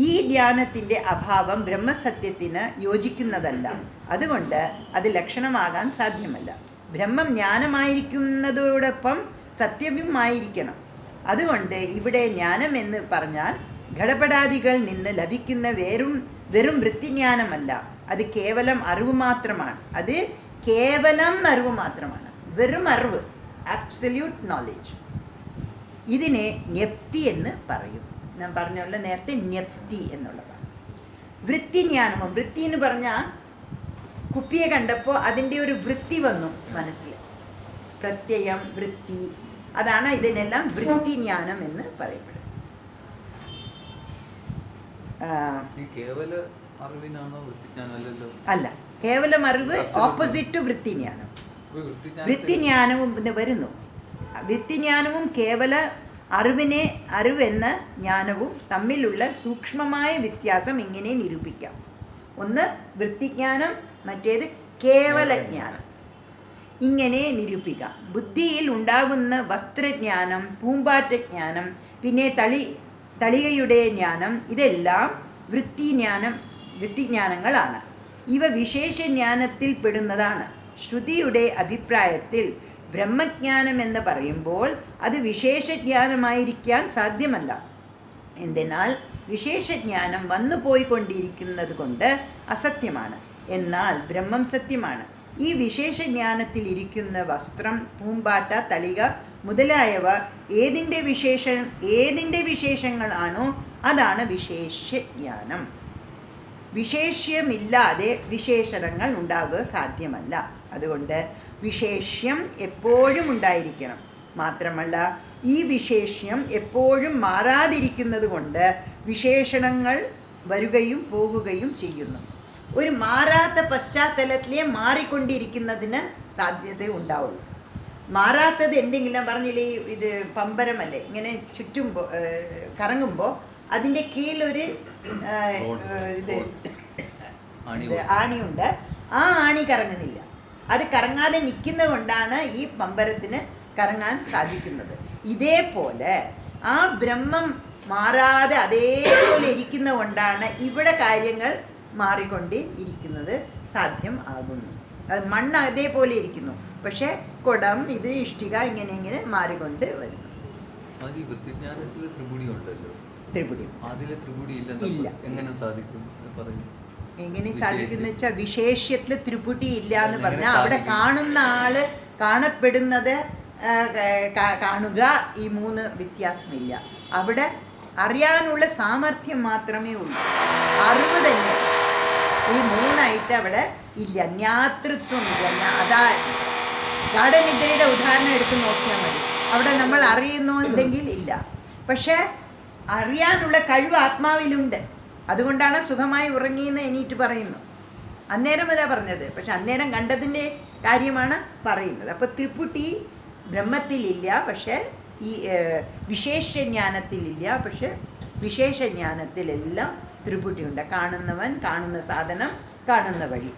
ഈ ധ്യാനത്തിൻ്റെ അഭാവം ബ്രഹ്മസത്യത്തിന് യോജിക്കുന്നതല്ല. അതുകൊണ്ട് അത് ലക്ഷണമാകാൻ സാധ്യമല്ല. ബ്രഹ്മം ജ്ഞാനമായിരിക്കുന്നതോടൊപ്പം സത്യവുമായിരിക്കണം. അതുകൊണ്ട് ഇവിടെ ജ്ഞാനം എന്ന് പറഞ്ഞാൽ ഘടപടാദികൾ നിന്ന് ലഭിക്കുന്ന വെറും വൃത്തിജ്ഞാനമല്ല. അത് കേവലം അറിവ് മാത്രമാണ്. അത് കേവലം അറിവ് മാത്രമാണ്, വെറും അറിവ്, ആബ്സല്യൂട്ട് നോളജ്. ഇതിനെ ജ്ഞപ്തി എന്ന് പറയും. ഞാൻ പറഞ്ഞല്ലോ നേരത്തെ, ജ്ഞപ്തി എന്നുള്ളതാണ്. വൃത്തിജ്ഞാനമോ, വൃത്തി എന്ന് പറഞ്ഞാൽ കുപ്പിയെ കണ്ടപ്പോൾ അതിൻ്റെ ഒരു വൃത്തി വന്നു മനസ്സിൽ, പ്രത്യയം, വൃത്തി, അതാണ് ഇതിനെല്ലാം വൃത്തിജ്ഞാനം എന്ന് പറയപ്പെടുന്നത്. അല്ല, കേവലം അറിവ് ഓപ്പോസിറ്റ് വൃത്തിജ്ഞാനം. വൃത്തിജ്ഞാനവും വരുന്നു. വൃത്തിജ്ഞാനവും കേവല അറിവെന്ന ജ്ഞാനവും തമ്മിലുള്ള സൂക്ഷ്മമായ വ്യത്യാസം ഇങ്ങനെ നിരൂപിക്കാം. ഒന്ന് വൃത്തിജ്ഞാനം, മറ്റേത് കേവലജ്ഞാനം. ഇങ്ങനെ നിരൂപിക്കാം. ബുദ്ധിയിൽ ഉണ്ടാകുന്ന വസ്ത്രജ്ഞാനം, പൂമ്പാറ്റജ്ഞാനം, പിന്നെ തളികയുടെ ജ്ഞാനം, ഇതെല്ലാം വൃത്തിജ്ഞാനങ്ങളാണ്. ഇവ വിശേഷജ്ഞാനത്തിൽ പെടുന്നതാണ്. ശ്രുതിയുടെ അഭിപ്രായത്തിൽ ബ്രഹ്മജ്ഞാനം എന്ന് പറയുമ്പോൾ അത് വിശേഷജ്ഞാനമായിരിക്കാൻ സാധ്യമല്ല. എന്തെന്നാൽ വിശേഷജ്ഞാനം വന്നു പോയിക്കൊണ്ടിരിക്കുന്നത് കൊണ്ട് അസത്യമാണ്. എന്നാൽ ബ്രഹ്മം സത്യമാണ്. ഈ വിശേഷജ്ഞാനത്തിൽ ഇരിക്കുന്ന വസ്ത്രം, പൂമ്പാറ്റ, തളിക മുതലായവ ഏതിൻ്റെ വിശേഷങ്ങളാണോ അതാണ് വിശേഷജ്ഞാനം. വിശേഷ്യമില്ലാതെ വിശേഷണങ്ങൾ ഉണ്ടാകുക സാധ്യമല്ല. അതുകൊണ്ട് വിശേഷ്യം എപ്പോഴും ഉണ്ടായിരിക്കണം. മാത്രമല്ല ഈ വിശേഷ്യം എപ്പോഴും മാറാതിരിക്കുന്നത് കൊണ്ട് വിശേഷണങ്ങൾ വരുകയും പോകുകയും ചെയ്യുന്നു. ഒരു മാറാത്ത പശ്ചാത്തലത്തിലേ മാറിക്കൊണ്ടിരിക്കുന്നതിന് സാധ്യത ഉണ്ടാവുള്ളൂ. മാറാത്തത് എന്തെങ്കിലും പറഞ്ഞില്ലേ, ഇത് പമ്പരമല്ലേ, ഇങ്ങനെ ചുറ്റുമ്പോൾ കറങ്ങുമ്പോൾ അതിൻ്റെ കീഴിലൊരു ആണിയുണ്ട്. ആ ആണി കറങ്ങുന്നില്ല. അത് കറങ്ങാതെ നിൽക്കുന്നത് കൊണ്ടാണ് ഈ പമ്പരത്തിന് കറങ്ങാൻ സാധിക്കുന്നത്. ഇതേപോലെ ആ ബ്രഹ്മം മാറാതെ അതേപോലെ ഇരിക്കുന്നത് കൊണ്ടാണ് ഇവിടെ കാര്യങ്ങൾ മാറിക്കൊണ്ട് ഇരിക്കുന്നത് സാധ്യം ആകുന്നു. അത് മണ്ണ് അതേപോലെ ഇരിക്കുന്നു, പക്ഷെ കുടം, ഇത് ഇഷ്ടിക, ഇങ്ങനെ മാറിക്കൊണ്ട് വരുന്നു. ത്രിപുടി ഇല്ല. എങ്ങനെ സാധിക്കുന്ന വെച്ചാൽ വിശേഷ്യത്തിൽ ത്രിപുടി ഇല്ല എന്ന് പറഞ്ഞാൽ അവിടെ കാണുന്ന ആള് കാണപ്പെടുന്നത് കാണുക, ഈ മൂന്ന് വ്യത്യാസമില്ല. അവിടെ അറിയാനുള്ള സാമർഥ്യം മാത്രമേ ഉള്ളൂ. അറിവ് തന്നെ ഈ മൂന്നായിട്ട് അവിടെ ഇല്ല. ജ്ഞാതൃത്വം ഇല്ല. അതാ ഗാഠനിദ്രയുടെ ഉദാഹരണം എടുത്ത് നോക്കിയാൽ മതി. അവിടെ നമ്മൾ അറിയുന്നു എന്തെങ്കിൽ ഇല്ല, പക്ഷെ അറിയാനുള്ള കഴിവ് ആത്മാവിലുണ്ട്. അതുകൊണ്ടാണ് സുഖമായി ഉറങ്ങിയെന്ന് എണീറ്റ് പറയുന്നു. അന്നേരം അതാ പറഞ്ഞത്, പക്ഷെ അന്നേരം കണ്ടതിൻ്റെ കാര്യമാണ് പറയുന്നത്. അപ്പോൾ ത്രിപുടി ബ്രഹ്മത്തിലില്ല, പക്ഷെ ഈ വിശേഷജ്ഞാനത്തിലില്ല. പക്ഷെ വിശേഷജ്ഞാനത്തിലെല്ലാം ത്രിപുടിയുണ്ട്. കാണുന്നവൻ, കാണുന്ന സാധനം, കാണുന്ന വഴി,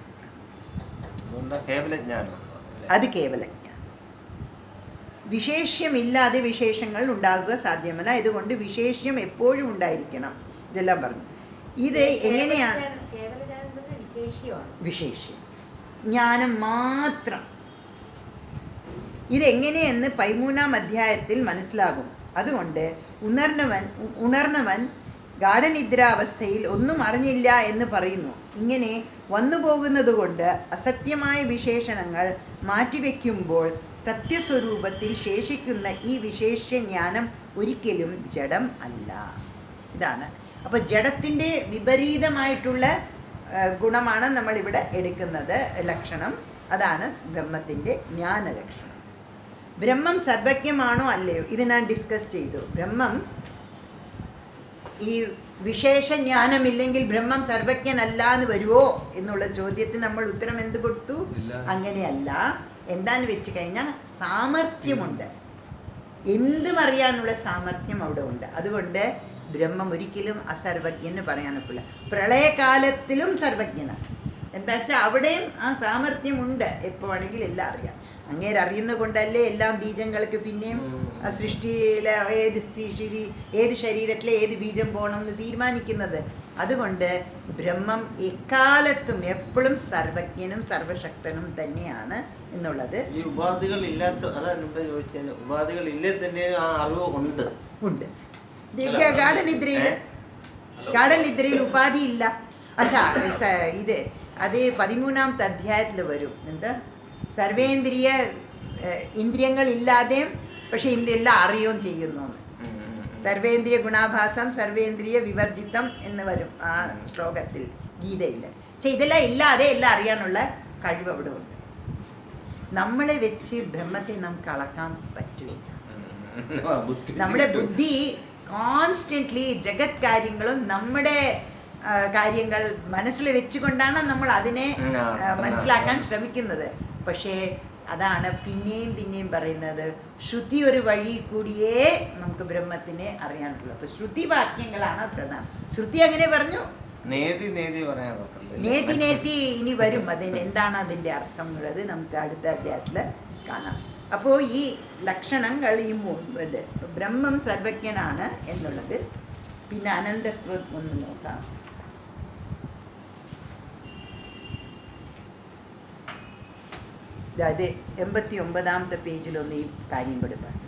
അത് കേവലജ്ഞാനം. വിശേഷ്യമില്ലാതെ വിശേഷങ്ങൾ ഉണ്ടാകുക സാധ്യമല്ല. ഇതുകൊണ്ട് വിശേഷ്യം എപ്പോഴും ഉണ്ടായിരിക്കണം. ഇതെല്ലാം പറഞ്ഞു. ഇത് എങ്ങനെയാണ് വിശേഷ്യം ജ്ഞാനം മാത്രം. ഇതെങ്ങനെയെന്ന് 13-ാം അധ്യായത്തിൽ മനസ്സിലാകും. അതുകൊണ്ട് ഉണർന്നവൻ ഗാഠനിദ്രാവസ്ഥയിൽ ഒന്നും അറിഞ്ഞില്ല എന്ന് പറയുന്നു. ഇങ്ങനെ വന്നു പോകുന്നത് കൊണ്ട് അസത്യമായ വിശേഷണങ്ങൾ മാറ്റിവെക്കുമ്പോൾ സത്യസ്വരൂപത്തിൽ ശേഷിക്കുന്ന ഈ വിശേഷ്യജ്ഞാനം ഒരിക്കലും ജഡം അല്ല. ഇതാണ്. അപ്പോൾ ജഡത്തിൻ്റെ വിപരീതമായിട്ടുള്ള ഗുണമാണ് നമ്മളിവിടെ എടുക്കുന്നത്, ലക്ഷണം. അതാണ് ബ്രഹ്മത്തിൻ്റെ ജ്ഞാനലക്ഷണം. ബ്രഹ്മം സർവജ്ഞമാണോ അല്ലയോ, ഇത് ഞാൻ ഡിസ്കസ് ചെയ്തു. ബ്രഹ്മം ഈ വിശേഷജ്ഞാനമില്ലെങ്കിൽ ബ്രഹ്മം സർവജ്ഞനല്ല എന്ന് വരുമോ എന്നുള്ള ചോദ്യത്തിന് നമ്മൾ ഉത്തരം എന്ത് കൊടുത്തു? അങ്ങനെയല്ല. എന്താന്ന് വെച്ച് കഴിഞ്ഞാൽ സാമർഥ്യമുണ്ട്, എന്തും അറിയാനുള്ള സാമർഥ്യം അവിടെ ഉണ്ട്. അതുകൊണ്ട് ബ്രഹ്മം ഒരിക്കലും അസർവജ്ഞന് പറയാനൊക്കില്ല. പ്രളയകാലത്തിലും സർവജ്ഞനാണ്. എന്താ വെച്ചാൽ അവിടെയും ആ സാമർഥ്യമുണ്ട്. എപ്പോൾ വേണമെങ്കിലും എല്ലാം അറിയാം. അങ്ങേരറിയുന്നത് കൊണ്ടല്ലേ എല്ലാം ബീജങ്ങൾക്ക് പിന്നെയും സൃഷ്ടിയിലെ ഏത് ശരീരത്തിലെ ഏത് ബീജം പോകണം എന്ന് തീരുമാനിക്കുന്നത്. അതുകൊണ്ട് ബ്രഹ്മം എക്കാലത്തും എപ്പോഴും സർവജ്ഞനും സർവശക്തനും തന്നെയാണ് എന്നുള്ളത്. ഈ ഉപാധികൾ ഇല്ലാത്ത, അതാണ് ചോദിച്ചത്, ഉപാധികൾ ഇല്ലേ തന്നെ ആ അറിവ് ഉണ്ട്. ഗാഠനിദ്രയിൽ ഉപാധി ഇല്ല. അച്ഛാ ഇത് അത് 13ാമത്തെ അധ്യായത്തിൽ വരും. എന്താ സർവേന്ദ്രിയ ഇന്ദ്രിയങ്ങളില്ലാതെയും പക്ഷെ ഇന്ദ്രിയെല്ലാം അറിയുകയും ചെയ്യുന്നു. സർവേന്ദ്രിയ ഗുണാഭാസം സർവേന്ദ്രിയ വിവർജിതം എന്ന് വരും ആ ശ്ലോകത്തിൽ ഗീതയിൽ. പക്ഷെ ഇതെല്ലാം ഇല്ലാതെ എല്ലാം അറിയാനുള്ള കഴിവ് അവിടെ ഉണ്ട്. നമ്മളെ വെച്ച് ബ്രഹ്മത്തെ നമുക്ക് അളക്കാൻ പറ്റില്ല. നമ്മുടെ ബുദ്ധി കോൺസ്റ്റന്റ്ലി ജഗത് കാര്യങ്ങളും നമ്മുടെ കാര്യങ്ങൾ മനസ്സിൽ വെച്ചുകൊണ്ടാണ് നമ്മൾ അതിനെ മനസ്സിലാക്കാൻ ശ്രമിക്കുന്നത്. പക്ഷേ അതാണ് പിന്നെയും പറയുന്നത്, ശ്രുതി ഒരു വഴി കൂടിയേ നമുക്ക് ബ്രഹ്മത്തിനെ അറിയാനുള്ളൂ. അപ്പൊ ശ്രുതി വാക്യങ്ങളാണ് പ്രധാനം. ശ്രുതി അങ്ങനെ പറഞ്ഞു, നേതി ഇനി വരും. അതിന് എന്താണ് അതിൻ്റെ അർത്ഥം എന്നുള്ളത് നമുക്ക് അടുത്ത അധ്യായത്തിൽ കാണാം. അപ്പോൾ ഈ ലക്ഷണങ്ങൾ ഈ ബ്രഹ്മം സർവജ്ഞനാണ് എന്നുള്ളത്. പിന്നെ അനന്തത്വം ഒന്ന് നോക്കാം. അതായത് 89ാമത്തെ പേജിലൊന്ന് ഈ കാര്യം കൂടി പറഞ്ഞു.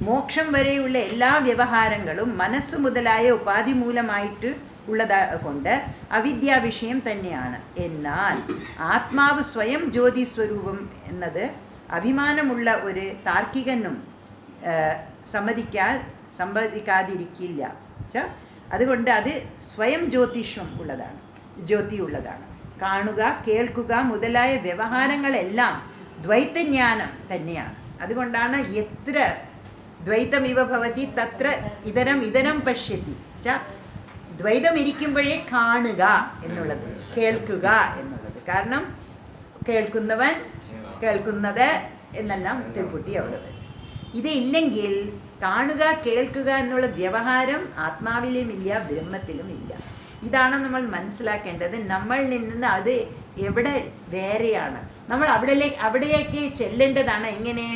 മോക്ഷം വരെയുള്ള എല്ലാ വ്യവഹാരങ്ങളും മനസ്സ് മുതലായ ഉപാധി മൂലമായിട്ട് ഉള്ളതാ കൊണ്ട് അവിദ്യാ വിഷയം തന്നെയാണ്. എന്നാൽ ആത്മാവ് സ്വയം ജ്യോതി സ്വരൂപം എന്നത് അഭിമാനമുള്ള ഒരു താർക്കികനും സമ്മതിക്കാതിരിക്കില്ല. അതുകൊണ്ട് അത് സ്വയം ജ്യോതിഷം ഉള്ളതാണ്, ജ്യോതി ഉള്ളതാണ്. കാണുക, കേൾക്കുക മുതലായ വ്യവഹാരങ്ങളെല്ലാം ദ്വൈതജ്ഞാനം തന്നെയാണ്. അതുകൊണ്ടാണ് എത്ര ദ്വൈതമിവ ഭവതി തത്ര ഇതരം പശ്യത്തി. ദ്വൈതം ഇരിക്കുമ്പോഴേ കാണുക എന്നുള്ളത്, കേൾക്കുക എന്നുള്ളത്. കാരണം കേൾക്കുന്നവൻ കേൾക്കുന്നത് എന്നെല്ലാം തിരുക്കുട്ടി അവിടെ വരും. ഇതില്ലെങ്കിൽ കാണുക കേൾക്കുക എന്നുള്ള വ്യവഹാരം ആത്മാവിലും ഇല്ല, ബ്രഹ്മത്തിലും ഇല്ല. ഇതാണ് നമ്മൾ മനസ്സിലാക്കേണ്ടത്. നമ്മളിൽ നിന്ന് അത് എവിടെ വേറെയാണ്, നമ്മൾ അവിടേക്ക് ചെല്ലേണ്ടതാണ്. എങ്ങനെ?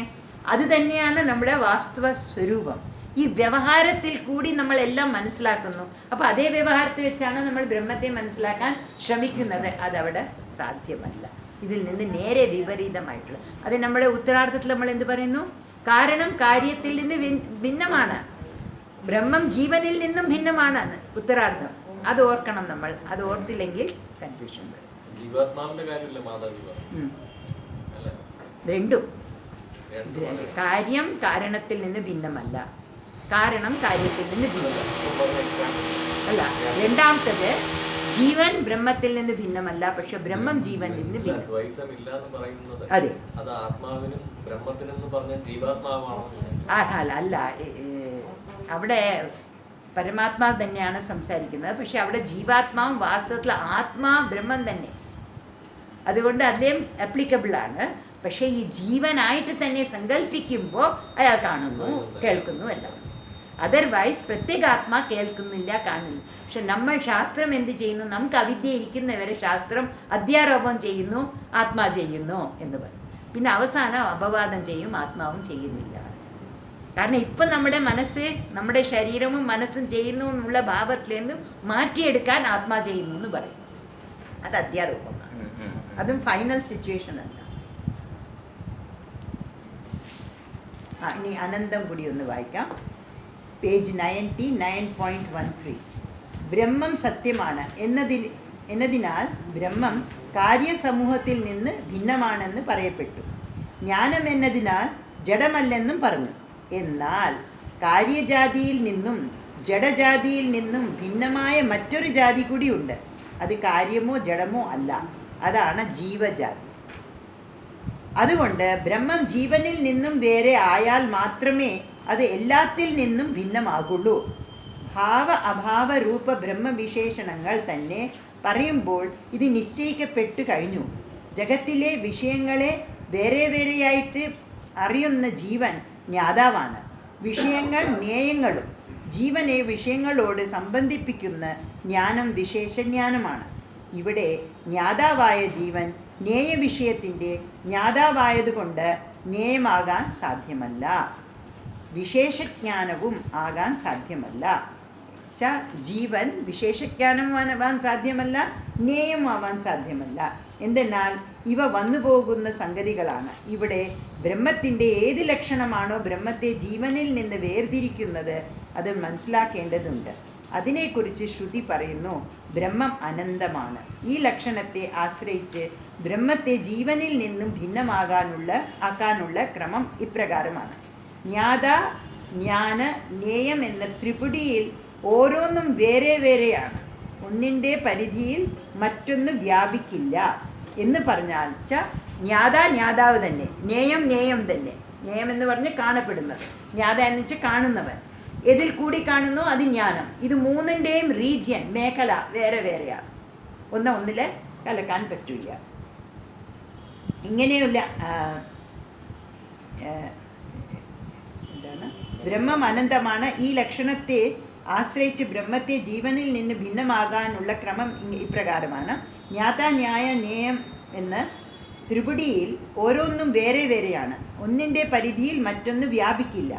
അത് തന്നെയാണ് നമ്മുടെ വാസ്തവ സ്വരൂപം. ഈ വ്യവഹാരത്തിൽ കൂടി നമ്മളെല്ലാം മനസ്സിലാക്കുന്നു. അപ്പോൾ അതേ വ്യവഹാരത്തിൽ വെച്ചാണ് നമ്മൾ ബ്രഹ്മത്തെ മനസ്സിലാക്കാൻ ശ്രമിക്കുന്നത്. അതവിടെ സാധ്യമല്ല. ഇതിൽ നിന്ന് നേരെ വിപരീതമായിട്ടുള്ള അത് നമ്മുടെ ഉത്തരാർത്ഥത്തിൽ നമ്മൾ എന്ത് പറയുന്നു? കാരണം കാര്യത്തിൽ നിന്ന് ഭിന്നമാണ്, ബ്രഹ്മം ജീവനിൽ നിന്നും ഭിന്നമാണ് ഉത്തരാർത്ഥം. അത് ഓർക്കണം നമ്മൾ. അത് ഓർത്തില്ലെങ്കിൽ കൺഫ്യൂഷൻ വരും. രണ്ടും കാര്യം കാരണത്തിൽ നിന്ന് ഭിന്നമല്ല, കാരണം കാര്യത്തിൽ നിന്ന് ഭിന്നം അല്ല. രണ്ടാമത്തത് ജീവൻ ബ്രഹ്മത്തിൽ നിന്ന് ഭിന്നമല്ല, പക്ഷെ ബ്രഹ്മം ജീവനിൽ നിന്ന് ഭിന്നം. അതെ, അല്ല, അവിടെ പരമാത്മാവ് തന്നെയാണ് സംസാരിക്കുന്നത്. പക്ഷെ അവിടെ ജീവാത്മാവും വാസ്തവത്തിൽ ആത്മാ ബ്രഹ്മം തന്നെ. അതുകൊണ്ട് അദ്ദേഹം അപ്ലിക്കബിൾ ആണ്. പക്ഷേ ഈ ജീവനായിട്ട് തന്നെ സങ്കല്പിക്കുമ്പോൾ അയാൾ കാണുന്നു, കേൾക്കുന്നു എല്ലാം. അതർവൈസ് പ്രത്യേകാത്മാ കേൾക്കുന്നില്ല, കാണുന്നു. പക്ഷെ നമ്മൾ ശാസ്ത്രം എന്ത് ചെയ്യുന്നു? നമുക്ക് അവിദ്യ ഇരിക്കുന്നവരെ ശാസ്ത്രം അധ്യാരോപം ചെയ്യുന്നു, ആത്മാ ചെയ്യുന്നു എന്ന് പറയും. പിന്നെ അവസാനം അപവാദം ചെയ്യും, ആത്മാവും ചെയ്യുന്നില്ല. കാരണം ഇപ്പം നമ്മുടെ മനസ്സ്, നമ്മുടെ ശരീരവും മനസ്സും ചെയ്യുന്നു എന്നുള്ള ഭാവത്തിൽ നിന്ന് മാറ്റിയെടുക്കാൻ ആത്മാ ചെയ്യുന്നു എന്ന് പറയും. അത് അധ്യാരോപമാണ്. അതും ഫൈനൽ സിറ്റുവേഷൻ അല്ല. ഇനി അനന്തം കൂടി ഒന്ന് വായിക്കാം. പേജ് 99.13. ബ്രഹ്മം സത്യമാണ് എന്നതിനാൽ ബ്രഹ്മം കാര്യസമൂഹത്തിൽ നിന്ന് ഭിന്നമാണെന്ന് പറയപ്പെട്ടു. ജ്ഞാനം എന്നതിനാൽ ജഡമല്ലെന്നും പറഞ്ഞു. എന്നാൽ കാര്യജാതിയിൽ നിന്നും ജഡജാതിയിൽ നിന്നും ഭിന്നമായ മറ്റൊരു ജാതി കൂടിയുണ്ട്. അത് കാര്യമോ ജഡമോ അല്ല, അതാണ് ജീവജാതി. അതുകൊണ്ട് ബ്രഹ്മം ജീവനിൽ നിന്നും വേറെ ആയാൽ മാത്രമേ അത് എല്ലാത്തിൽ നിന്നും ഭിന്നമാകുള്ളൂ. ഭാവ അഭാവ രൂപ ബ്രഹ്മവിശേഷണങ്ങൾ തന്നെ പറയുമ്പോൾ ഇത് നിശ്ചയിക്കപ്പെട്ടു കഴിഞ്ഞു. ജഗത്തിലെ വിഷയങ്ങളെ വേറെ വേറെയായിട്ട് അറിയുന്ന ജീവൻ ജ്ഞാതാവാണ്. വിഷയങ്ങൾ ജ്ഞേയങ്ങളും. ജീവനെ വിഷയങ്ങളോട് സംബന്ധിപ്പിക്കുന്ന ജ്ഞാനം വിശേഷജ്ഞാനമാണ്. ഇവിടെ ജ്ഞാതാവായ ജീവൻ ജ്ഞേയ വിഷയത്തിൻ്റെ ജ്ഞാതാവായതുകൊണ്ട് ജ്ഞേയമാകാൻ സാധ്യമല്ല. വിശേഷജ്ഞാനവും ആകാൻ സാധ്യമല്ല. ജീവൻ വിശേഷജ്ഞാനമാവാൻ സാധ്യമല്ല, ജ്ഞേയമാവാൻ സാധ്യമല്ല. എന്തെന്നാൽ ഇവ വന്നു പോകുന്ന സംഗതികളാണ്. ഇവിടെ ബ്രഹ്മത്തിൻ്റെ ഏത് ലക്ഷണമാണോ ബ്രഹ്മത്തെ ജീവനിൽ നിന്ന് വേർതിരിക്കുന്നത് അത് മനസ്സിലാക്കേണ്ടതുണ്ട്. അതിനെക്കുറിച്ച് ശ്രുതി പറയുന്നു, ബ്രഹ്മം അനന്തമാണ്. ഈ ലക്ഷണത്തെ ആശ്രയിച്ച് ബ്രഹ്മത്തെ ജീവനിൽ നിന്നും ആക്കാനുള്ള ക്രമം ഇപ്രകാരമാണ്. ജ്ഞാത, ജ്ഞാന, ജ്ഞേയം എന്ന ത്രിപുടിയിൽ ഓരോന്നും വേറെ വേറെയാണ്. ഒന്നിൻ്റെ പരിധിയിൽ മറ്റൊന്ന് വ്യാപിക്കില്ല എന്ന് പറഞ്ഞാൽ ജ്ഞാത ജ്ഞാതാവ് തന്നെ, ജ്ഞേയം ജ്ഞേയം തന്നെ. ജ്ഞേയം എന്ന് പറഞ്ഞ് കാണപ്പെടുന്നത്, ജ്ഞാത എന്ന് വെച്ചാൽ കാണുന്നവൻ. ഇതിൽ കൂടി കാണുന്നു അത് ജ്ഞാനം. ഇത് മൂന്നിൻ്റെയും റീജിയൻ, മേഖല വേറെ വേറെയാണ്. ഒന്നിലെ കലക്കാൻ പറ്റില്ല. ഇങ്ങനെയുള്ള എന്താണ്, ബ്രഹ്മം അനന്തമാണ്. ഈ ലക്ഷണത്തെ ആശ്രയിച്ച് ബ്രഹ്മത്തെ ജീവനിൽ നിന്ന് ഭിന്നമാകാനുള്ള ക്രമം ഇപ്രകാരമാണ്. ജ്ഞാത, ന്യായ, ജ്ഞേയം എന്ന ത്രിപുടിയിൽ ഓരോന്നും വേറെ വേറെയാണ്. ഒന്നിൻ്റെ പരിധിയിൽ മറ്റൊന്ന് വ്യാപിക്കില്ല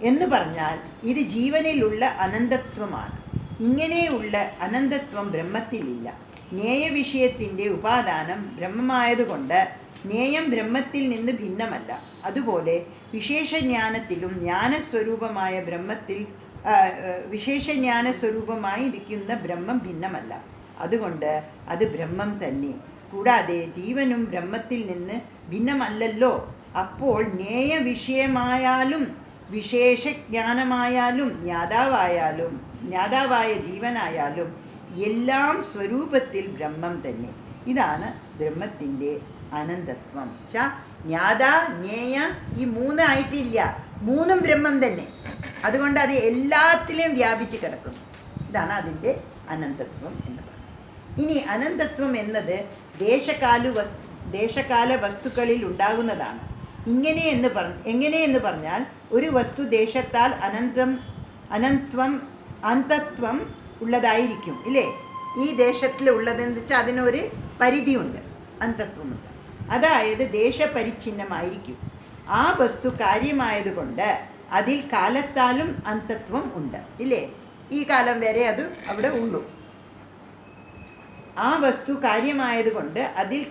എന്ന് പറഞ്ഞാൽ ഇത് ജീവനിലുള്ള അനന്തത്വമാണ്. ഇങ്ങനെയുള്ള അനന്തത്വം ബ്രഹ്മത്തിലില്ല. ജ്ഞേയ വിഷയത്തിൻ്റെ ഉപാദാനം ബ്രഹ്മമായതുകൊണ്ട് ജ്ഞേയം ബ്രഹ്മത്തിൽ നിന്ന് ഭിന്നമല്ല. അതുപോലെ വിശേഷജ്ഞാനത്തിലും ജ്ഞാനസ്വരൂപമായ ബ്രഹ്മത്തിൽ വിശേഷജ്ഞാനസ്വരൂപമായി ഇരിക്കുന്ന ബ്രഹ്മം ഭിന്നമല്ല. അതുകൊണ്ട് അത് ബ്രഹ്മം തന്നെ. കൂടാതെ ജീവനും ബ്രഹ്മത്തിൽ നിന്ന് ഭിന്നമല്ലല്ലോ. അപ്പോൾ ജ്ഞേയ വിഷയമായാലും വിശേഷജ്ഞാനമായാലും ജ്ഞാതാവായ ജീവനായാലും എല്ലാം സ്വരൂപത്തിൽ ബ്രഹ്മം തന്നെ. ഇതാണ് ബ്രഹ്മത്തിൻ്റെ അനന്തത്വം. ജ്ഞാത, ജ്ഞേയ ഈ മൂന്നായിട്ടില്ല, മൂന്നും ബ്രഹ്മം തന്നെ. അതുകൊണ്ട് അത് എല്ലാത്തിലും വ്യാപിച്ച് കിടക്കുന്നു. ഇതാണ് അതിൻ്റെ അനന്തത്വം എന്ന് പറയുന്നത്. ഇനി അനന്തത്വം എന്നത് ദേശകാല വസ്തുക്കളിൽ ഉണ്ടാകുന്നതാണ്. എങ്ങനെയെന്ന് പറഞ്ഞാൽ ഒരു വസ്തു ദേശത്താൽ അന്തത്വം ഉള്ളതായിരിക്കും, ഇല്ലേ? ഈ ദേശത്തിൽ ഉള്ളതെന്ന് വെച്ചാൽ അതിനൊരു പരിധിയുണ്ട്, അന്തത്വമുണ്ട്. അതായത് ദേശപരിച്ഛിന്നമായിരിക്കും. ആ വസ്തു കാര്യമായതുകൊണ്ട് അതിൽ കാലത്താലും അന്തത്വം ഉണ്ട്, ഇല്ലേ? ഈ കാലം വരെ അത് അവിടെ ഉള്ളൂ. ആ വസ്തു കാര്യമായതുകൊണ്ട് അതിൽ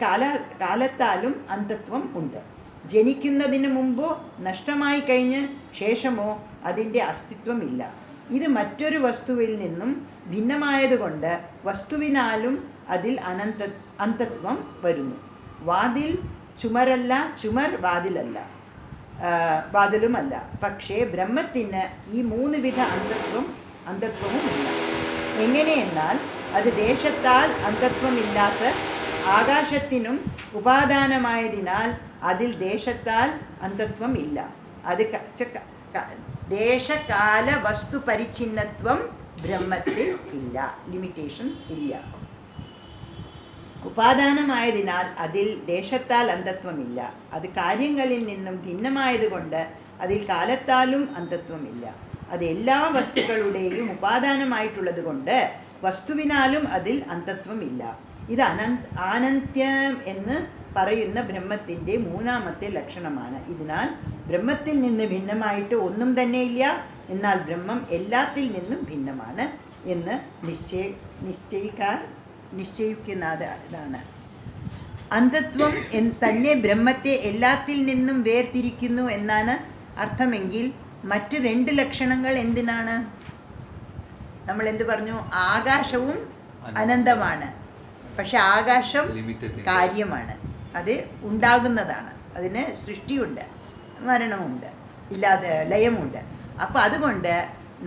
കാലത്താലും അന്തത്വം ഉണ്ട്. ജനിക്കുന്നതിന് മുമ്പോ നഷ്ടമായി കഴിഞ്ഞ ശേഷമോ അതിൻ്റെ അസ്തിത്വമില്ല. ഇത് മറ്റൊരു വസ്തുവിൽ നിന്നും ഭിന്നമായതുകൊണ്ട് വസ്തുവിനാലും അതിൽ അന്തത്വം വരുന്നു. വാതിൽ ചുമരല്ല, ചുമർ വാതിലുമല്ല. പക്ഷേ ബ്രഹ്മത്തിന് ഈ മൂന്ന് വിധ അന്തത്വവും ഇല്ല. എങ്ങനെയെന്നാൽ അത് ദേശത്താൽ അന്തത്വമില്ലാത്ത ആകാശത്തിനും ഉപാദാനമായതിനാൽ അതിൽ ദേശത്താൽ അന്തത്വം ഇല്ല. അത് ദേശകാല വസ്തു പരിച്ഛിന്നത്വം ബ്രഹ്മത്തിൽ ഇല്ല, ലിമിറ്റേഷൻസ് ഇല്ല. ഉപാദാനമായതിനാൽ അതിൽ ദേശത്താൽ അന്തത്വമില്ല. അത് കാര്യങ്ങളിൽ നിന്നും ഭിന്നമായതുകൊണ്ട് അതിൽ കാലത്താലും അന്തത്വമില്ല. അത് എല്ലാ വസ്തുക്കളുടെയും ഉപാദാനമായിട്ടുള്ളത് കൊണ്ട് വസ്തുവിനാലും അതിൽ അന്തത്വമില്ല. ഇത് അനന്ത്യം എന്ന് പറയുന്ന ബ്രഹ്മത്തിൻ്റെ മൂന്നാമത്തെ ലക്ഷണമാണ്. ഇതിനാൽ ബ്രഹ്മത്തിൽ നിന്ന് ഭിന്നമായിട്ട് ഒന്നും തന്നെയില്ല, എന്നാൽ ബ്രഹ്മം എല്ലാത്തിൽ നിന്നും ഭിന്നമാണ് എന്ന് നിശ്ചയിക്കുന്നതാണ്. അന്തത്വം തന്നെ ബ്രഹ്മത്തെ എല്ലാത്തിൽ നിന്നും വേർതിരിക്കുന്നു എന്നാണ് അർത്ഥമെങ്കിൽ മറ്റു രണ്ട് ലക്ഷണങ്ങൾ എന്തിനാണ്? നമ്മൾ എന്ത് പറഞ്ഞു? ആകാശവും അനന്തമാണ്. പക്ഷെ ആകാശം കാര്യമാണ്, അത് ഉണ്ടാകുന്നതാണ്. അതിന് സൃഷ്ടിയുണ്ട്, മരണമുണ്ട്, ലയമുണ്ട്. അപ്പോൾ അതുകൊണ്ട്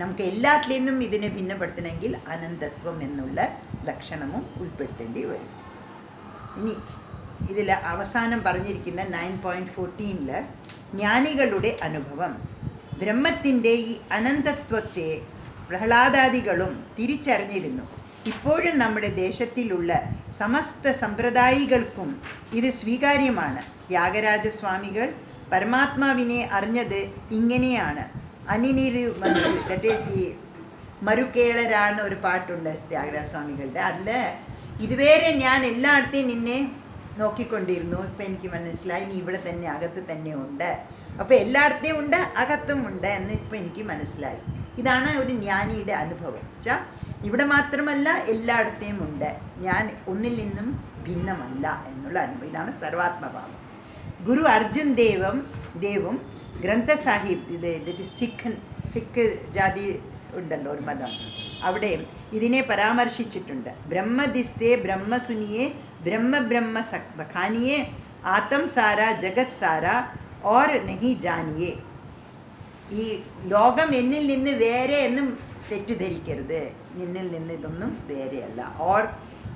നമുക്ക് എല്ലാത്തിൽ നിന്നും ഇതിനെ ഭിന്നപ്പെടുത്തണമെങ്കിൽ അനന്തത്വം എന്നുള്ള ലക്ഷണവും ഉൾപ്പെടുത്തേണ്ടി വരും. ഇനി ഇതിൽ അവസാനം പറഞ്ഞിരിക്കുന്ന 9.14 ജ്ഞാനികളുടെ അനുഭവം. ബ്രഹ്മത്തിൻ്റെ ഈ അനന്തത്വത്തെ പ്രഹ്ലാദാദികളും തിരിച്ചറിഞ്ഞിരുന്നു. ഇപ്പോഴും നമ്മുടെ ദേശത്തിലുള്ള സമസ്ത സമ്പ്രദായികൾക്കും ഇത് സ്വീകാര്യമാണ്. ത്യാഗരാജസ്വാമികൾ പരമാത്മാവിനെ അറിഞ്ഞത് ഇങ്ങനെയാണ്. അനിനിരു മഞ്ജു, ദറ്റ് ഈസ് ഈ മരുക്കേളരാണ് ഒരു പാട്ടുണ്ട് ത്യാഗരാജസ്വാമികളുടെ. അതിൽ ഇതുവരെ ഞാൻ എല്ലായിടത്തെയും നിന്നെ നോക്കിക്കൊണ്ടിരുന്നു, ഇപ്പം എനിക്ക് മനസ്സിലായി നീ ഇവിടെ തന്നെ അകത്ത് തന്നെ ഉണ്ട്. അപ്പോൾ എല്ലായിടത്തെയും ഉണ്ട്, അകത്തും ഉണ്ട് എന്ന് ഇപ്പം എനിക്ക് മനസ്സിലായി. ഇതാണ് ഒരു ജ്ഞാനിയുടെ അനുഭവം. വെച്ചാൽ ഇവിടെ മാത്രമല്ല, എല്ലായിടത്തെയും ഉണ്ട്, ഞാൻ ഒന്നിൽ നിന്നും ഭിന്നമല്ല എന്നുള്ള അനുഭവം. ഇതാണ് സർവാത്മഭാവം. ഗുരു അർജുൻ ദേവും ഗ്രന്ഥ സാഹിബ്, ഇത് സിഖ് ജാതി ഉണ്ടല്ലോ ഒരു മതം, അവിടെയും ഇതിനെ പരാമർശിച്ചിട്ടുണ്ട്. ബ്രഹ്മദിസ്സേ ബ്രഹ്മസുനിയെ ബ്രഹ്മ ബഖാനിയെ ആത്തം സാര ജഗത് സാര ഓർ നഹി ജാനിയെ. ഈ ലോകം എന്നിൽ നിന്ന് വേറെ എന്നും തെറ്റിദ്ധരിക്കരുത്. നിന്നിൽ നിന്ന് ഇതൊന്നും വേറെയല്ല. ഓർ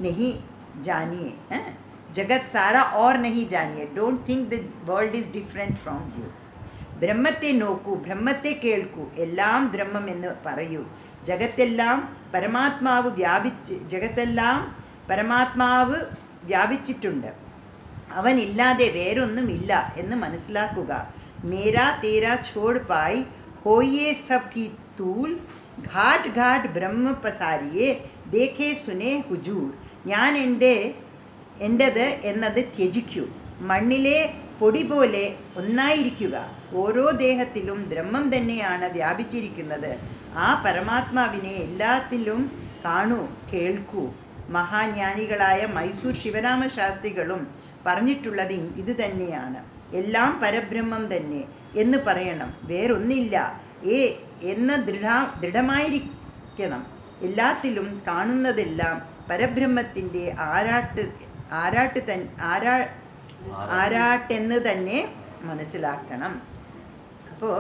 നഹി ജാനിയെ, ജഗത് സാര ഓർ നഹി ജാനിയെ. Don't think the world is different from you. ബ്രഹ്മത്തെ നോക്കൂ, ബ്രഹ്മത്തെ കേൾക്കൂ, എല്ലാം ബ്രഹ്മം എന്ന് പറയൂ. ജഗത്തെല്ലാം പരമാത്മാവ് വ്യാപിച്ചിട്ടുണ്ട്, അവനില്ലാതെ വേറൊന്നുമില്ല എന്ന് മനസ്സിലാക്കുക. മേരാ തേരാ ഛോഡ് പായി ഹോയേ സബ് കി തൂൽ ഘാട്ട് ഘാട്ട് ബ്രഹ്മ പസാരിയെ ദേഖേ സുനേ ഹുജൂർ. ഞാൻ എൻ്റെത് എന്നത് ത്യജിക്കൂ, മണ്ണിലെ പൊടി പോലെ ഒന്നായിരിക്കുക. ഓരോ ദേഹത്തിലും ബ്രഹ്മം തന്നെയാണ് വ്യാപിച്ചിരിക്കുന്നത്. ആ പരമാത്മാവിനെ എല്ലാത്തിലും കാണൂ, കേൾക്കൂ. മഹാജ്ഞാനികളായ മൈസൂർ ശിവരാമ ശാസ്ത്രികളും പറഞ്ഞിട്ടുള്ളത് ഇത് തന്നെയാണ്. എല്ലാം പരബ്രഹ്മം തന്നെ എന്ന് പറയണം, വേറൊന്നില്ല എന്ന് ദൃഢമായിരിക്കണം. എല്ലാത്തിലും കാണുന്നതെല്ലാം പരബ്രഹ്മത്തിൻ്റെ ആരാട്ടെന്ന് തന്നെ മനസ്സിലാക്കണം. അപ്പോൾ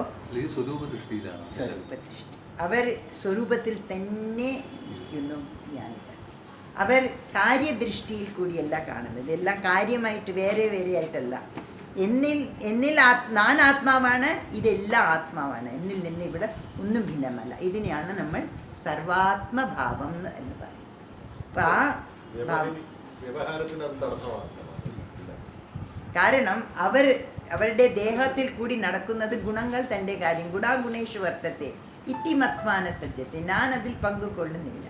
സ്വരൂപദൃഷ്ടി, അവർ സ്വരൂപത്തിൽ തന്നെ ഇരിക്കുന്നു. ജ്ഞാനികൾ അവർ കാര്യദൃഷ്ടിയിൽ കൂടിയല്ല കാണുന്നത്, എല്ലാം കാര്യമായിട്ട് വേറെ ആയിട്ടല്ല. എന്നിൽ ഞാൻ ആത്മാവാണ്, ഇതെല്ലാം ആത്മാവാണ്, എന്നിൽ നിന്ന് ഇവിടെ ഒന്നും ഭിന്നമല്ല. ഇതിനെയാണ് നമ്മൾ സർവാത്മഭാവം എന്ന് പറയുന്നത്. അപ്പം ആ ഭാവം കാരണം അവരുടെ ദേഹത്തിൽ കൂടി നടക്കുന്നത് ഗുണങ്ങൾ തൻ്റെ കാര്യം. ഗുണാഗുണേഷു വർത്തത്തെ ഇത്തി മത്വാന സജ്ജത്തെ. ഞാൻ അതിൽ പങ്കുകൊള്ളുന്നില്ല.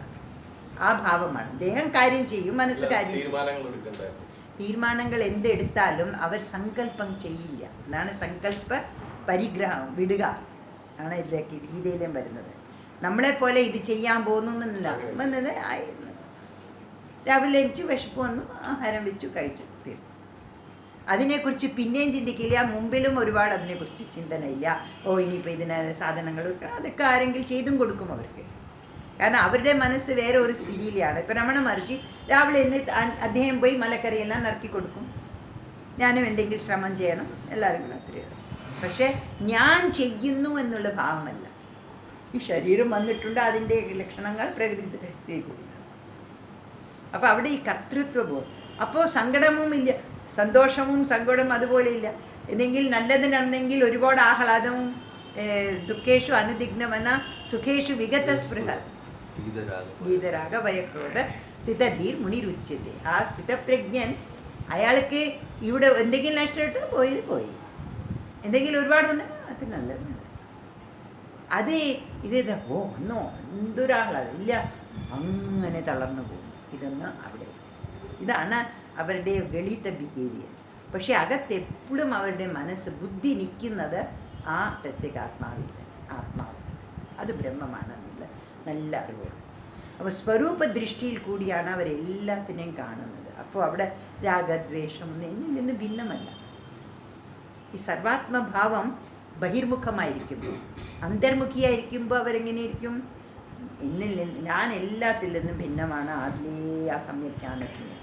ആ ഭാവമാണ്. ദേഹം കാര്യം ചെയ്യും, മനസ്സ് കാര്യം ചെയ്യും. തീരുമാനങ്ങൾ എന്തെടുത്താലും അവർ സങ്കല്പം ചെയ്യില്ല. അതാണ് സങ്കല്പ പരിഗ്രഹം, വിടുക ആണ് ഇതിലേക്ക് ഗീതയിലും വരുന്നത്. നമ്മളെപ്പോലെ ഇത് ചെയ്യാൻ പോകുന്നില്ല. വന്നത് രാവിലെ എണിച്ചു, വിശപ്പ് വന്നു, ആഹാരം വെച്ചു, കഴിച്ചു, തീർന്നു. അതിനെക്കുറിച്ച് പിന്നെയും ചിന്തിക്കില്ല. മുമ്പിലും ഒരുപാട് അതിനെക്കുറിച്ച് ചിന്തനയില്ല. ഇനിയിപ്പോൾ ഇതിന് സാധനങ്ങൾ വെക്കണം, അതൊക്കെ ആരെങ്കിലും ചെയ്തും കൊടുക്കും അവർക്ക്. കാരണം അവരുടെ മനസ്സ് വേറെ ഒരു സ്ഥിതിയിലാണ്. ഇപ്പം രമണ മഹർഷി രാവിലെ അദ്ദേഹം പോയി മലക്കറിയെല്ലാം നറുക്കി കൊടുക്കും. ഞാനും എന്തെങ്കിലും ശ്രമം ചെയ്യണം, എല്ലാവരും കൂടെ അത്രയും. പക്ഷേ ഞാൻ ചെയ്യുന്നു എന്നുള്ള ഭാവമല്ല. ഈ ശരീരം വന്നിട്ടുണ്ട്, അതിൻ്റെ ലക്ഷണങ്ങൾ പ്രകൃതി കൂടി. അപ്പോൾ അവിടെ ഈ കർത്തൃത്വ ബോധം. അപ്പോൾ സങ്കടവും ഇല്ല, സന്തോഷവും സങ്കടവും അതുപോലെ ഇല്ല. എന്തെങ്കിലും നല്ലതിനാണെങ്കിൽ ഒരുപാട് ആഹ്ലാദവും, ദുഃഖേഷു അനുദിഗ്നമെന്ന സുഖേഷു വിഗത സ്പൃഹ ഗീതരാഗ ഭയക്രോധ സ്ഥിതധീർ മുനിരുച്യത്തെ. ആ സ്ഥിതപ്രജ്ഞൻ, അയാൾക്ക് ഇവിടെ എന്തെങ്കിലും നഷ്ടപ്പെട്ട് പോയി, എന്തെങ്കിലും ഒരുപാട് വന്നാൽ അത് നല്ലത്. അത് ഒന്നോ എന്തൊരാഹ്ലാദം ഇല്ല, അങ്ങനെ തളർന്നു പോകും. ഇതൊന്നും അവിടെ. ഇതാണ് അവരുടെ വെളിയിലത്തെ ബിഹേവിയർ. പക്ഷെ അകത്തെപ്പോഴും അവരുടെ മനസ്സ്, ബുദ്ധി നിൽക്കുന്നത് ആ പ്രത്യേക ആത്മാവ്. അത് ബ്രഹ്മമാണെന്നുള്ള നല്ല അറിവുകൾ. അപ്പോൾ സ്വരൂപ ദൃഷ്ടിയിൽ കൂടിയാണ് അവരെല്ലാത്തിനെയും കാണുന്നത്. അപ്പോൾ അവിടെ രാഗദ്വേഷം എന്നിൽ നിന്ന് ഭിന്നമല്ല. ഈ സർവാത്മഭാവം ബഹിർമുഖമായിരിക്കുമ്പോൾ, അന്തർമുഖിയായിരിക്കുമ്പോൾ അവരെങ്ങനെയിരിക്കും? എന്നിൽ നിന്ന്, ഞാൻ എല്ലാത്തിൽ നിന്നും ഭിന്നമാണ്, അതിലേ ആ സമ്യജ്ഞാനത്തിന്.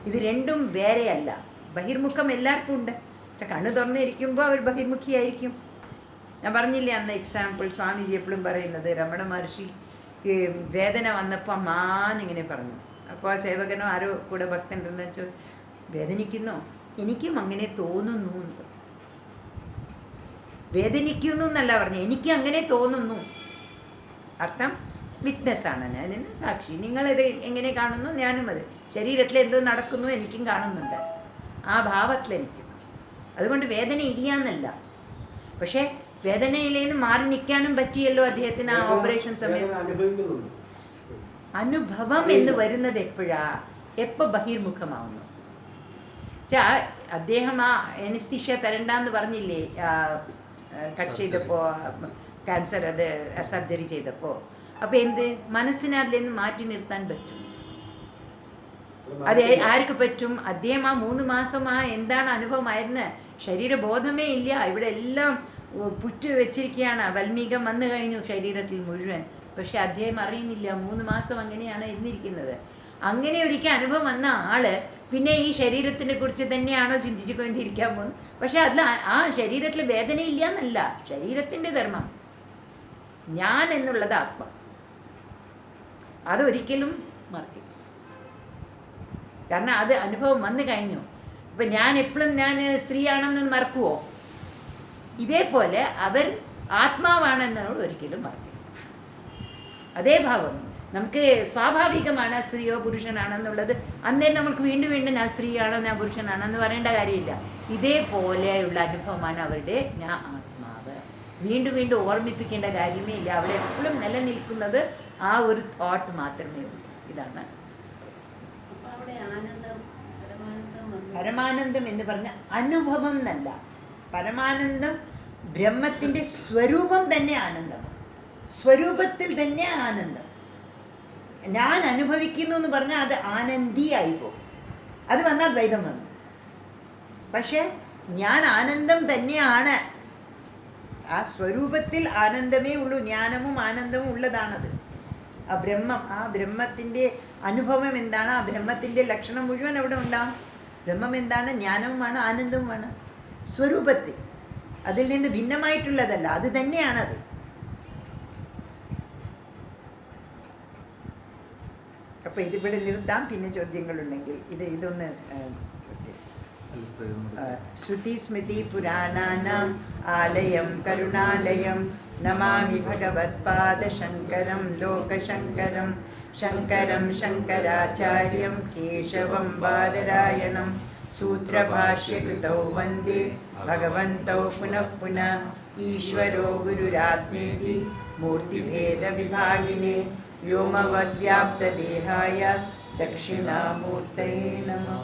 ഇത് രണ്ടും വേറെയല്ല. ബഹിർമുഖം എല്ലാവർക്കും ഉണ്ട്. പക്ഷെ കണ്ണ് തുറന്നിരിക്കുമ്പോൾ അവർ ബഹിർമുഖിയായിരിക്കും. ഞാൻ പറഞ്ഞില്ലേ അന്ന് എക്സാമ്പിൾ, സ്വാമിജി എപ്പോഴും പറയുന്നത്, രമണ മഹർഷി വേദന വന്നപ്പോൾ ഇങ്ങനെ പറഞ്ഞു. അപ്പോൾ ആ സേവകനോ ആരോ കൂടെ ഭക്തണ്ടെന്ന് വെച്ചാൽ, വേദനിക്കുന്നോ? എനിക്കും അങ്ങനെ തോന്നുന്നു. വേദനിക്കുന്നു എന്നല്ല പറഞ്ഞു, എനിക്ക് അങ്ങനെ തോന്നുന്നു. അർത്ഥം വിറ്റ്നസ്സാണ്, ഞാൻ സാക്ഷി. നിങ്ങളിത് എങ്ങനെ കാണുന്നു, ഞാനും അത്. ശരീരത്തിൽ എന്തോ നടക്കുന്നു, എനിക്കും കാണുന്നുണ്ട്. ആ ഭാവത്തിലെനിക്ക്. അതുകൊണ്ട് വേദന ഇല്ല എന്നല്ല. പക്ഷേ വേദനയിലേന്ന് മാറി നിൽക്കാനും പറ്റിയല്ലോ അദ്ദേഹത്തിന് ആ ഓപ്പറേഷൻ സമയത്ത്. അനുഭവം എന്ന് വരുന്നത് എപ്പോഴാ? എപ്പോൾ ബഹിർമുഖമാവുന്നു. അദ്ദേഹം ആ എനസ്തീഷ്യ തരണ്ടെന്ന് പറഞ്ഞില്ലേ കട്ട് ചെയ്തപ്പോൾ ക്യാൻസർ അത് സർജറി ചെയ്തപ്പോൾ. അപ്പോൾ എന്ത് മനസ്സിനെ അതിൽ നിന്ന് മാറ്റി നിർത്താൻ പറ്റും? അത് ആർക്ക് പറ്റും? അദ്ദേഹം ആ 3 മാസം എന്താണ് അനുഭവമായിരുന്നത്? ശരീരബോധമേ ഇല്ല. ഇവിടെ എല്ലാം പുറ്റ് വെച്ചിരിക്കുകയാണ്. വൽമീകം വന്നു കഴിഞ്ഞു ശരീരത്തിൽ മുഴുവൻ. പക്ഷെ അദ്ദേഹം അറിയുന്നില്ല 3 മാസം അങ്ങനെയാണ് ഇരുന്നിരിക്കുന്നത്. അങ്ങനെ ഒരിക്കൽ അനുഭവം വന്ന ആള് പിന്നെ ഈ ശരീരത്തിനെ കുറിച്ച് തന്നെയാണോ ചിന്തിച്ചു കൊണ്ടിരിക്കാൻ പോകുന്നത്? പക്ഷെ അതിൽ ആ ശരീരത്തിൽ വേദനയില്ല എന്നല്ല, ശരീരത്തിൻ്റെ ധർമ്മം. ഞാൻ എന്നുള്ളത് ആത്മ, അതൊരിക്കലും മറക്കും. കാരണം അത് അനുഭവം വന്നു കഴിഞ്ഞു. ഇപ്പം ഞാൻ എപ്പോഴും ഞാൻ സ്ത്രീയാണെന്ന് മറക്കുമോ? ഇതേപോലെ അവർ ആത്മാവാണെന്നോട് ഒരിക്കലും മറക്കില്ല. അതേ ഭാവം നമുക്ക് സ്വാഭാവികമാണ്. സ്ത്രീയോ പുരുഷനാണെന്നുള്ളത് അന്നേരം നമുക്ക് വീണ്ടും വീണ്ടും ഞാൻ സ്ത്രീയാണോ ഞാൻ പുരുഷനാണെന്ന് പറയേണ്ട കാര്യമില്ല. ഇതേപോലെയുള്ള അനുഭവമാണ് അവരുടെ ഞാൻ ആത്മാവ്. വീണ്ടും വീണ്ടും ഓർമ്മിപ്പിക്കേണ്ട കാര്യമേ ഇല്ല. അവിടെ എപ്പോഴും നിലനിൽക്കുന്നത് ആ ഒരു തോട്ട് മാത്രമേ ഉള്ളൂ. ഇതാണ് പരമാനന്ദം എന്ന് പറഞ്ഞ അനുഭവം എന്നല്ല. പരമാനന്ദം ബ്രഹ്മത്തിൻ്റെ സ്വരൂപം തന്നെ ആനന്ദം, സ്വരൂപത്തിൽ തന്നെ ആനന്ദം. ഞാൻ അനുഭവിക്കുന്നു എന്ന് പറഞ്ഞാൽ അത് ആനന്ദിയായി പോകും. അത് വന്നാൽ ദ്വൈതം വന്നു. പക്ഷെ ഞാൻ ആനന്ദം തന്നെയാണ്. ആ സ്വരൂപത്തിൽ ആനന്ദമേ ഉള്ളൂ. ജ്ഞാനവും ആനന്ദവും ഉള്ളതാണത്. ആ ബ്രഹ്മം, ആ ബ്രഹ്മത്തിൻ്റെ അനുഭവം എന്താണ്? ആ ബ്രഹ്മത്തിൻ്റെ ലക്ഷണം മുഴുവൻ അവിടെ ഉണ്ടാവും. ബ്രഹ്മം എന്താണ്? ജ്ഞാനവുമാണ് ആനന്ദവുമാണ് സ്വരൂപത്തിൽ. അതിൽ നിന്ന് ഭിന്നമായിട്ടുള്ളതല്ല, അത് തന്നെയാണത്. അപ്പോൾ ഇതിവിടെ നിർത്താം. പിന്നെ ചോദ്യങ്ങളുണ്ടെങ്കിൽ ഇതൊന്ന് ശ്രുതി സ്മൃതി പുരാണാനാം ആലയം കരുണാലയം നമാമി ഭഗവത്പാദശങ്കരം ലോകശങ്കരം ശങ്കരം ശങ്കരാചാര്യം കേശവം ബാദരായണം സൂത്രഭാഷ്യകൃതൗ വന്ദേ ഭഗവന്തൗ പുനഃ പുനഃ ഈശ്വരോ ഗുരുരാത്മേതി മൂർത്തിഭേദവിഭാഗിനേ വ്യോമവദ്വ്യാപ്തദേഹായ ദക്ഷിണാമൂർത്തയേ നമഃ.